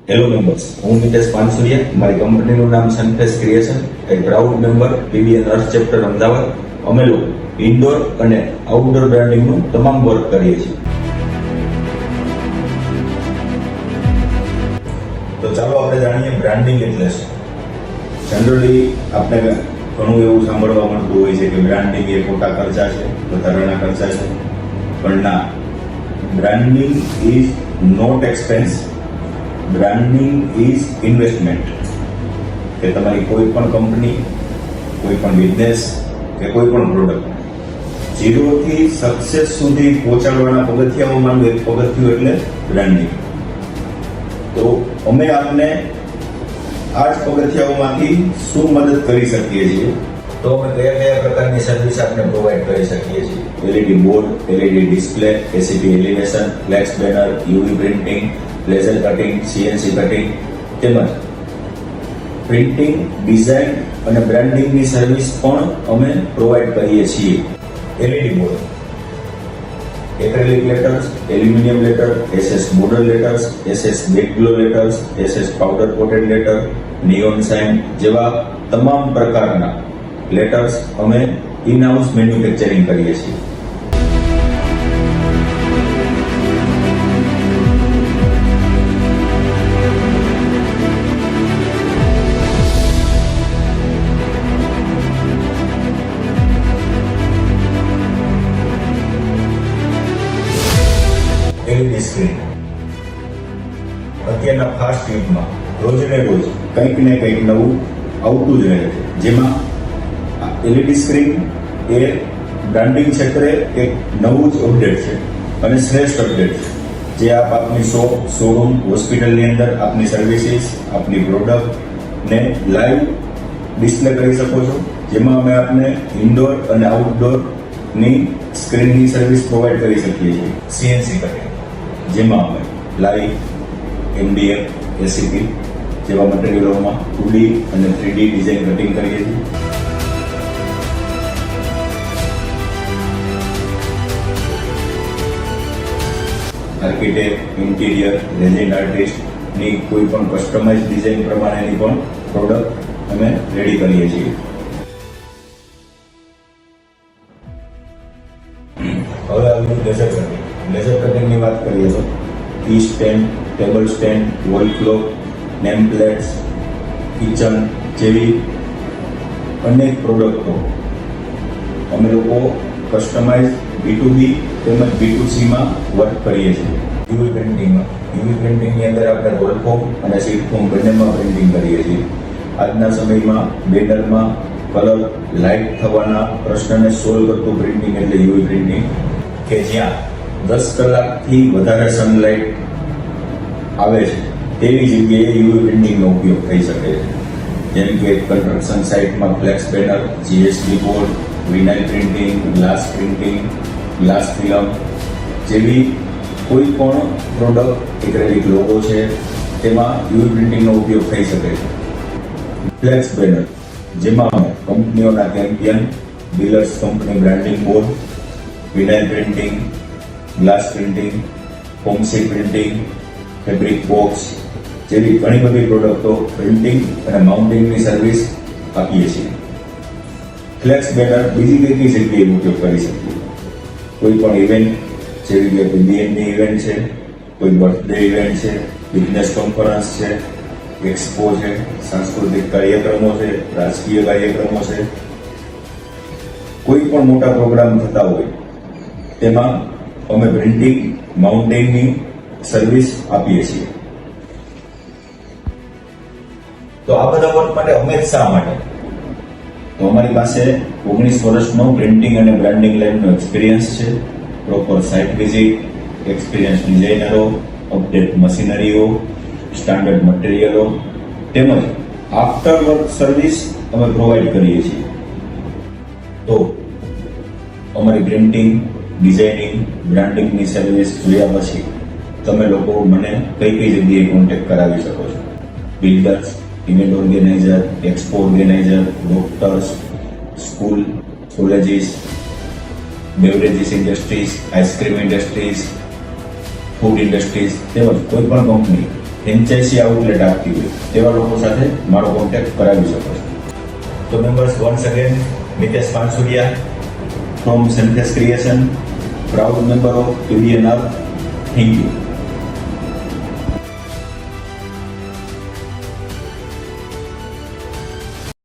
Hello members, હું નિતેશ પાનસુરિયા. મારી કંપનીનું નામ સનફેસ ક્રિએશન, એ પ્રાઉડ મેમ્બર પીબીએન અર્થ ચેપ્ટર અમદાવાદ. અમે લોકો ઇન્ડોર અને આઉટડોર બ્રાન્ડિંગનું તમામ વર્ક કરીએ છીએ. તો ચાલો આપણે જાણીએ બ્રાન્ડિંગ એટલે શું. જનરલી આપણે ઘણું એવું સાંભળવા મળતું હોય છે કે બ્રાન્ડિંગ એ ખોટા ખર્ચા છે, વધારાના ખર્ચા છે. પણ ના, branding is not expense. Branding is investment. કે તમારી કોઈ પણ કંપની, કોઈ પણ બિઝનેસ કે કોઈ પણ પ્રોડક્ટ 0 થી સક્સેસ સુધી પહોંચાડવાના પગથિયાઓમાંનું એક પગથિયું એટલે બ્રાન્ડિંગ. તો અમે આપને આ જ પગથિયાઓમાંથી શું મદદ કરી શકીએ છીએ? તો અમે કયા કયા પ્રકારની સર્વિસ આપને પ્રોવાઈડ કરી શકીએ છીએ? LED board, LED display, ACP elevation, flex banner, UV printing, laser cutting, CNC cutting, તેમજ પ્રિન્ટિંગ, ડિઝાઇન અને બ્રાન્ડિંગની સર્વિસ પણ અમે પ્રોવાઈડ કરીએ છીએ. LED board, acrylic letters, aluminium letter, SS border letters, SS back glow letters, SS powder coated letter, neon sign જેવા તમામ પ્રકારના લેટર્સ અમે ઇન હાઉસ મેન્યુફેક્ચરિંગ કરીએ છીએ. એલઈડી સ્ક્રીન અત્યારના ફાસ્ટ યુગમાં રોજ ને રોજ કંઈક ને કંઈક નવું આવતું જ રહે છે. જેમાં એલઈડી સ્ક્રીન એ બ્રાન્ડિંગ ક્ષેત્રે એક નવું જ અપડેટ છે અને શ્રેષ્ઠ અપડેટ છે. જે આપ આપની શોપ, શોરૂમ, હોસ્પિટલની અંદર આપની સર્વિસીસ, આપની પ્રોડક્ટને લાઈવ ડિસ્પ્લે કરી શકો છો. જેમાં અમે આપને ઇન્ડોર અને આઉટડોરની સ્ક્રીનની સર્વિસ પ્રોવાઈડ કરી શકીએ છીએ. સીએનસી કટિંગ, જેમાં અમે લાઈવ, એમડીએફ, એસીપી જેવા મટીરિયલોમાં 2D અને 3D ડિઝાઇન કટિંગ કરીએ છીએ. આર્કિટેક્ટ, ઇન્ટિરિયર, રેઝિડન્ટ આર્ટિસ્ટની કોઈ પણ કસ્ટમાઇઝ ડિઝાઇન પ્રમાણેની પણ પ્રોડક્ટ અમે રેડી કરીએ છીએ. હવે આવ્યું લેઝર કટિંગ. લેઝર કટિંગની વાત કરીએ તો key stand, table stand, wall clock, name plates, kitchen જેવી અનેક પ્રોડક્ટો અમે લોકો કસ્ટમાઇઝ B2B તેમજ B2Cમાં વર્ક કરીએ છીએ. યુવી પ્રિન્ટિંગમાં, યુવી પ્રિન્ટિંગની અંદર આપણે રોલ ફોર્મ અને સીટ ફોર્મ બંનેમાં પ્રિન્ટિંગ કરીએ છીએ. આજના સમયમાં બેનરમાં કલર લાઇટ થવાના પ્રશ્નને સોલ્વ કરતું પ્રિન્ટિંગ એટલે યુવી પ્રિન્ટિંગ, કે જ્યાં 10 કલાકથી વધારે સનલાઇટ આવે છે તેવી જગ્યાએ યુવી પ્રિન્ટિંગનો ઉપયોગ થઈ શકે છે. જેમ કે કન્સ્ટ્રક્શન સાઇટમાં flex banner, GSB board, vinyl printing, glass printing, glass film જેવી કોઈ પણ પ્રોડક્ટ, એક્રેલિક લોગો છે તેમાં યુવી પ્રિન્ટિંગનો ઉપયોગ થઈ શકે છે. ફ્લેક્સ બેનર, જેમાં અમે કંપનીઓના campaign, dealers company branding board, vinyl printing, glass printing, ફોમસી પ્રિન્ટિંગ, ફેબ્રિક બોક્સ જેવી ઘણી બધી પ્રોડક્ટો પ્રિન્ટિંગ અને માઉન્ટિંગની સર્વિસ આપીએ છીએ. ફ્લેક્સ બેનર બીજી કઈ જગ્યાએ ઉપયોગ કરી શકીએ? કોઈ પણ ઇવેન્ટ જેવી કે બીએનની ઇવેન્ટ છે, કોઈ બર્થડે ઇવેન્ટ છે, બિઝનેસ કોન્ફરન્સ છે, એક્સપો છે, સાંસ્કૃતિક કાર્યક્રમો છે, રાજકીય કાર્યક્રમો છે, કોઈ પણ મોટા પ્રોગ્રામ થતા હોય તેમાં અમે પ્રિન્ટિંગ, માઉન્ટિંગની સર્વિસ આપીએ છીએ. તો આ બધા વર્ક માટે અમે જ શા માટે? તો અમારી પાસે 19 વર્ષનો પ્રિન્ટિંગ અને બ્રાન્ડિંગ લાઇનનો એક્સપિરિયન્સ છે. પ્રોપર સાઇટ વિઝિટ, એક્સપિરિયન્સ ડિઝાઇનરો, અપડેટ મશીનરીઓ, સ્ટાન્ડર્ડ મટીરિયલો તેમજ આફ્ટર વર્ક સર્વિસ અમે પ્રોવાઈડ કરીએ છીએ. તો અમારી પ્રિન્ટિંગ, ડિઝાઇનિંગ, બ્રાન્ડિંગની સર્વિસ જોયા પછી તમે લોકો મને કઈ કઈ જગ્યાએ કોન્ટેક્ટ કરાવી શકો છો? Builders, event organiser, expo organiser, doctors, school, colleges, beverages industries, ice cream industries, food industries તેમજ કોઈ પણ કંપની ફ્રેન્ચાઇઝી આઉટલેટ આપતી હોય તેવા લોકો સાથે મારો કોન્ટેક્ટ કરાવી શકો છો. તો members, once again Mitesh Pansuriya from Sunface creation, proud member of PVN Earth. Thank you.